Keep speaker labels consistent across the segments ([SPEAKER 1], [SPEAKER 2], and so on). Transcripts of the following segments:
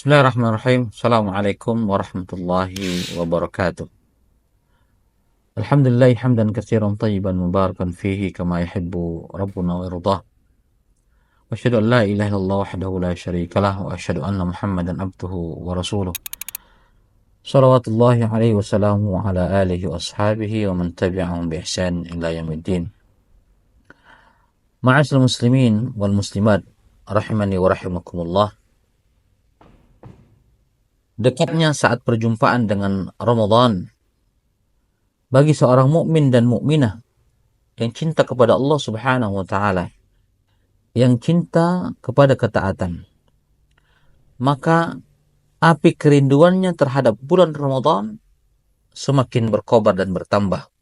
[SPEAKER 1] Bismillahirrahmanirrahim. Assalamualaikum warahmatullahi wabarakatuh. Alhamdulillah hamdan katsiran tayyiban mubarakan fihi kama yuhibbu rabbuna wa yardah. Wa asyhadu an la ilaha illallah wahdahu la syarikalah wa asyhadu anna Muhammadan abduhu wa rasuluh. Shalawatullahi alaihi wasallam wa ala alihi wa ashabihi wa man tabi'ahum bi ihsan ila yaumiddin. Ma'asyiral muslimin wal muslimat rahimani wa rahimakumullah. Dekatnya saat perjumpaan dengan Ramadan bagi seorang mukmin dan mukminah yang cinta kepada Allah Subhanahu wa taala, yang cinta kepada ketaatan, maka api kerinduannya terhadap bulan Ramadan semakin berkobar dan bertambah.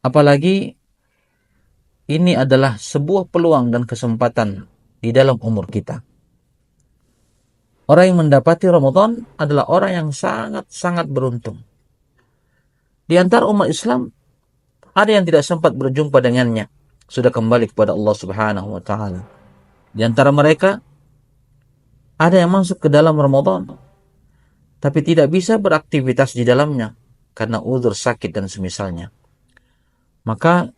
[SPEAKER 1] Apalagi ini adalah sebuah peluang dan kesempatan di dalam umur kita. Orang yang mendapati Ramadan adalah orang yang sangat-sangat beruntung. Di antara umat Islam, ada yang tidak sempat berjumpa dengannya, sudah kembali kepada Allah Subhanahu wa taala. Di antara mereka, ada yang masuk ke dalam Ramadan, tapi tidak bisa beraktivitas di dalamnya karena uzur sakit dan semisalnya. Maka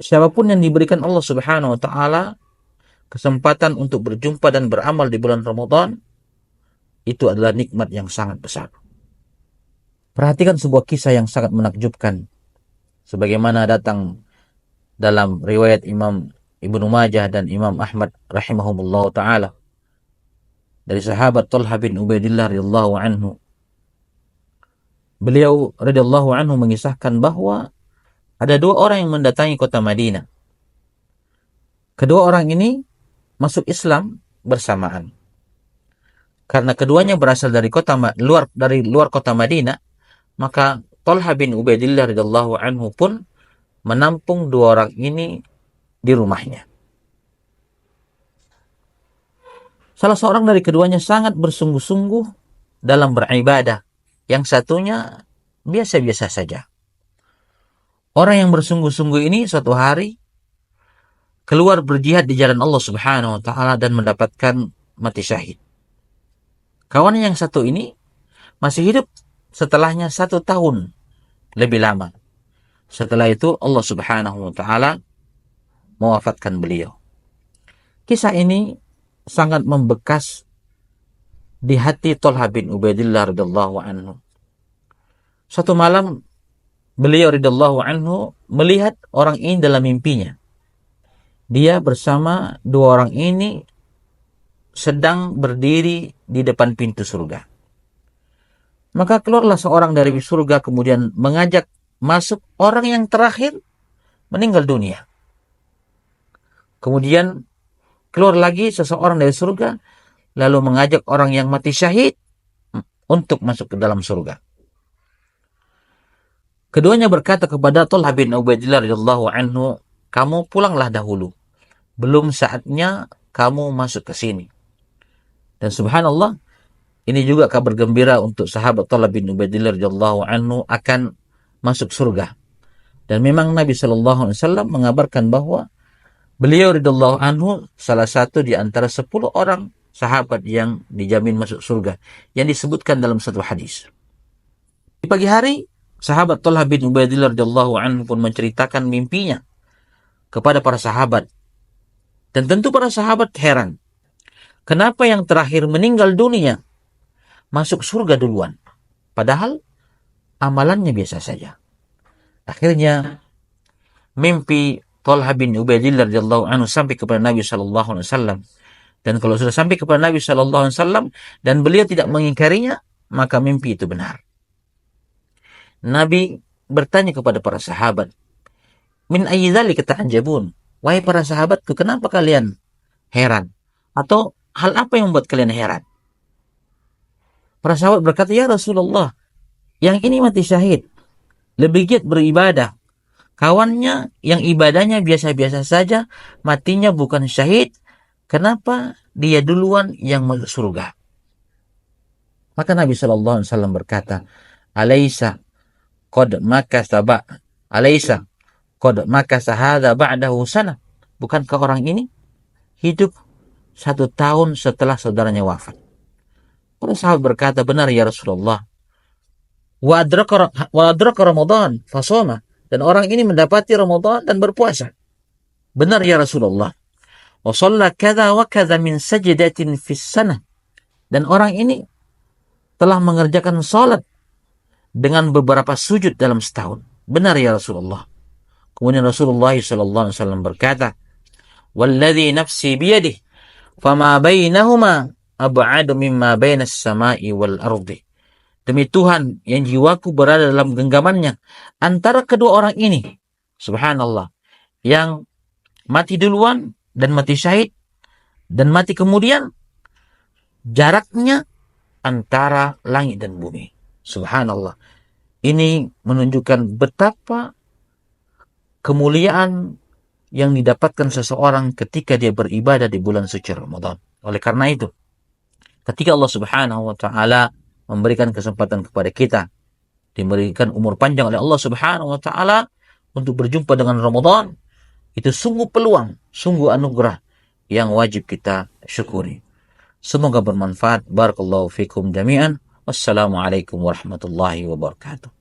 [SPEAKER 1] siapapun yang diberikan Allah Subhanahu wa taala kesempatan untuk berjumpa dan beramal di bulan Ramadan, itu adalah nikmat yang sangat besar. Perhatikan sebuah kisah yang sangat menakjubkan, sebagaimana datang dalam riwayat Imam Ibnu Majah dan Imam Ahmad rahimahumullah ta'ala, dari sahabat Talha bin Ubaidillah radhiyallahu anhu. Beliau radhiyallahu anhu mengisahkan bahwa ada dua orang yang mendatangi kota Madinah. Kedua orang ini masuk Islam bersamaan. Karena keduanya berasal dari luar kota Madinah, maka Talha bin Ubaidillah radhiyallahu anhu pun menampung dua orang ini di rumahnya. Salah seorang dari keduanya sangat bersungguh-sungguh dalam beribadah. Yang satunya biasa-biasa saja. Orang yang bersungguh-sungguh ini suatu hari keluar berjihad di jalan Allah Subhanahu wa taala dan mendapatkan mati syahid. Kawan yang satu ini masih hidup setelahnya 1 tahun lebih lama. Setelah itu Allah Subhanahu wa taala mewafatkan beliau. Kisah ini sangat membekas di hati Talha bin Ubaidillah radhiyallahu anhu. Suatu malam beliau radhiyallahu anhu melihat orang ini dalam mimpinya. Dia bersama dua orang ini sedang berdiri di depan pintu surga. Maka keluarlah seorang dari surga kemudian mengajak masuk orang yang terakhir meninggal dunia. Kemudian keluar lagi seseorang dari surga lalu mengajak orang yang mati syahid untuk masuk ke dalam surga. Keduanya berkata kepada Talha bin Ubaidillah radhiyallahu anhu, "Kamu pulanglah dahulu. Belum saatnya kamu masuk ke sini." Dan subhanallah, ini juga kabar gembira untuk sahabat Talha bin Ubaidillah radhiyallahu anhu akan masuk surga. Dan memang Nabi sallallahu alaihi wasallam mengabarkan bahwa beliau radhiyallahu anhu salah satu di antara 10 orang sahabat yang dijamin masuk surga yang disebutkan dalam satu hadis. Di pagi hari, sahabat Talha bin Ubaidillah radhiyallahu anhu pun menceritakan mimpinya kepada para sahabat. Dan tentu para sahabat heran. Kenapa yang terakhir meninggal dunia masuk surga duluan? Padahal amalannya biasa saja. Akhirnya mimpi Talha bin Ubaidillah radhiyallahu anhu sampai kepada Nabi sallallahu alaihi wasallam. Dan kalau sudah sampai kepada Nabi sallallahu alaihi wasallam dan beliau tidak mengingkarinya, maka mimpi itu benar. Nabi bertanya kepada para sahabat, "Min ayyi dzalika ta'jabun?" Wahai para sahabatku, kenapa kalian heran? Atau hal apa yang membuat kalian heran? Para sahabat berkata, "Ya Rasulullah, yang ini mati syahid, lebih giat beribadah. Kawannya yang ibadahnya biasa-biasa saja, matinya bukan syahid. Kenapa dia duluan yang masuk surga?" Maka Nabi sallallahu alaihi wasallam berkata, "Alaisa qad makasa Alaisa qad makasa hadza ba'dahu sana?" Bukankah orang ini hidup 1 tahun setelah saudaranya wafat. Para sahabat berkata, benar ya Rasulullah. Wa adraka Ramadan fasoma. Dan orang ini mendapati Ramadan dan berpuasa. Benar ya Rasulullah. Wa shalla kadza wa kadza min sajdatin fis sanah. Dan orang ini telah mengerjakan salat dengan beberapa sujud dalam setahun. Benar ya Rasulullah. Kemudian Rasulullah SAW berkata, "Walladzi nafsi biyadihi, fama bainahuma ab'adu mimma bainas sama'i wal ardi." Demi Tuhan yang jiwaku berada dalam genggamannya, antara kedua orang ini, subhanallah, yang mati duluan dan mati syahid dan mati kemudian, jaraknya antara langit dan bumi. Subhanallah. Ini menunjukkan betapa kemuliaan yang didapatkan seseorang ketika dia beribadah di bulan suci Ramadan. Oleh karena itu, ketika Allah Subhanahu wa taala memberikan kesempatan kepada kita, diberikan umur panjang oleh Allah Subhanahu wa taala untuk berjumpa dengan Ramadan, itu sungguh peluang, sungguh anugerah yang wajib kita syukuri. Semoga bermanfaat. Barakallahu fikum jami'an. Wassalamualaikum warahmatullahi wabarakatuh.